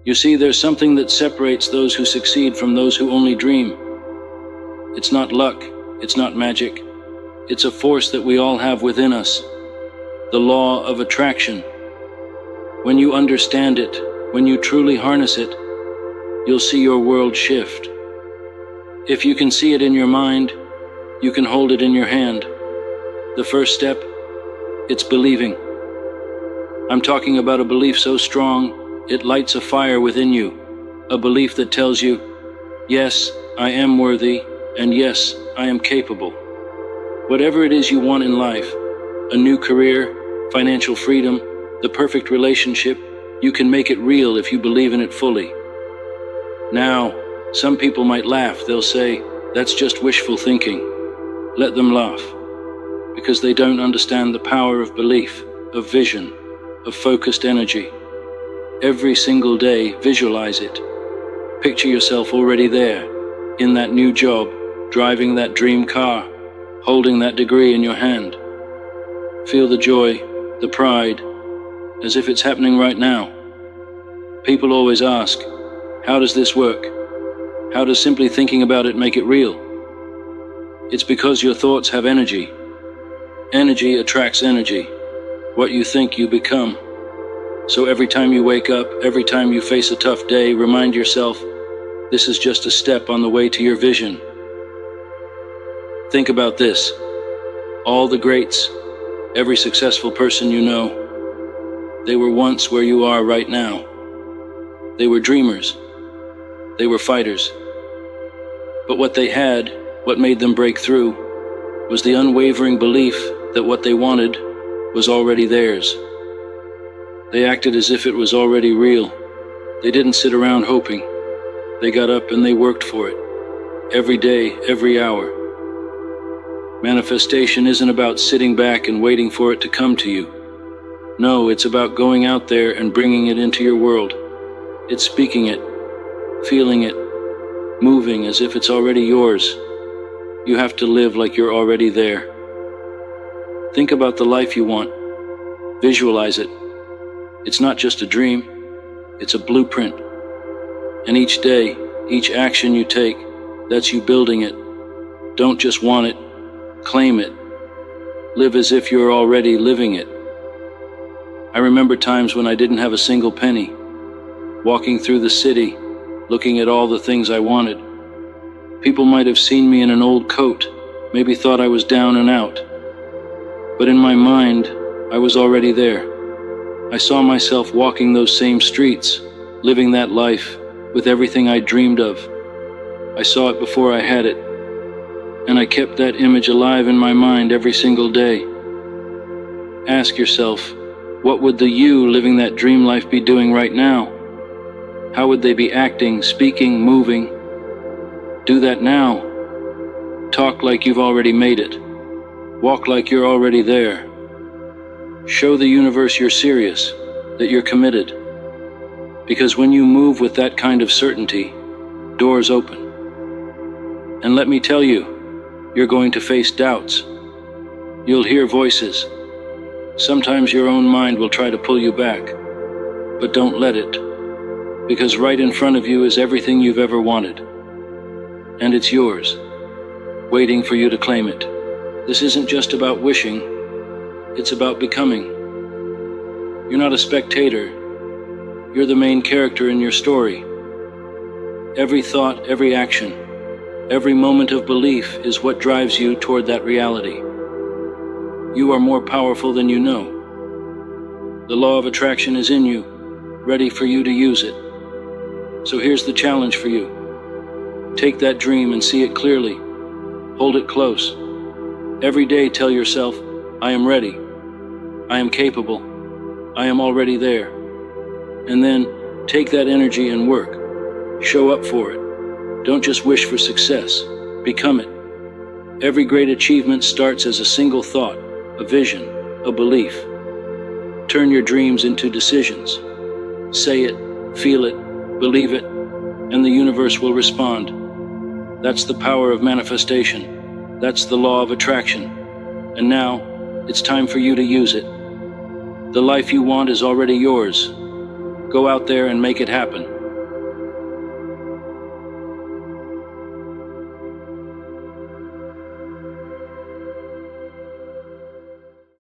You see, there's something that separates those who succeed from those who only dream. It's not luck, it's not magic. It's a force that we all have within us. The law of attraction. When you understand it, when you truly harness it, you'll see your world shift. If you can see it in your mind, you can hold it in your hand. The first step, it's believing. I'm talking about a belief so strong, it lights a fire within you. A belief that tells you, yes, I am worthy, and yes, I am capable. Whatever it is you want in life, a new career, financial freedom, the perfect relationship, you can make it real if you believe in it fully. Now, some people might laugh. They'll say, that's just wishful thinking. Let them laugh, because they don't understand the power of belief, of vision, of focused energy. Every single day, visualize it. Picture yourself already there, in that new job, driving that dream car, holding that degree in your hand. Feel the joy, the pride, as if it's happening right now. People always ask, how does this work? How does simply thinking about it make it real? It's because your thoughts have energy. Energy attracts energy. What you think, you become. So every time you wake up, every time you face a tough day, remind yourself, this is just a step on the way to your vision. Think about this. All the greats, every successful person you know, they were once where you are right now. They were dreamers. They were fighters. But what they had, what made them break through, was the unwavering belief that what they wanted was already theirs. They acted as if it was already real. They didn't sit around hoping. They got up and they worked for it. Every day, every hour. Manifestation isn't about sitting back and waiting for it to come to you. No, it's about going out there and bringing it into your world. It's speaking it, feeling it, moving as if it's already yours. You have to live like you're already there. Think about the life you want. Visualize it. It's not just a dream, it's a blueprint. And each day, each action you take, that's you building it. Don't just want it, claim it. Live as if you're already living it. I remember times when I didn't have a single penny, walking through the city, looking at all the things I wanted. People might have seen me in an old coat, maybe thought I was down and out. But in my mind, I was already there. I saw myself walking those same streets, living that life with everything I dreamed of. I saw it before I had it, and I kept that image alive in my mind every single day. Ask yourself, what would the you living that dream life be doing right now? How would they be acting, speaking, moving? Do that now. Talk like you've already made it. Walk like you're already there. Show the universe you're serious, that you're committed. Because when you move with that kind of certainty, doors open. And let me tell you, you're going to face doubts. You'll hear voices. Sometimes your own mind will try to pull you back, but don't let it, because right in front of you is everything you've ever wanted. And it's yours, waiting for you to claim it. This isn't just about wishing, it's about becoming. You're not a spectator, you're the main character in your story. Every thought, every action, every moment of belief is what drives you toward that reality. You are more powerful than you know. The law of attraction is in you, ready for you to use it. So here's the challenge for you. Take that dream and see it clearly. Hold it close. Every day tell yourself, I am ready. I am capable. I am already there. And then take that energy and work. Show up for it. Don't just wish for success. Become it. Every great achievement starts as a single thought, a vision, a belief. Turn your dreams into decisions. Say it, feel it, believe it, and the universe will respond. That's the power of manifestation. That's the law of attraction. And now, it's time for you to use it. The life you want is already yours. Go out there and make it happen.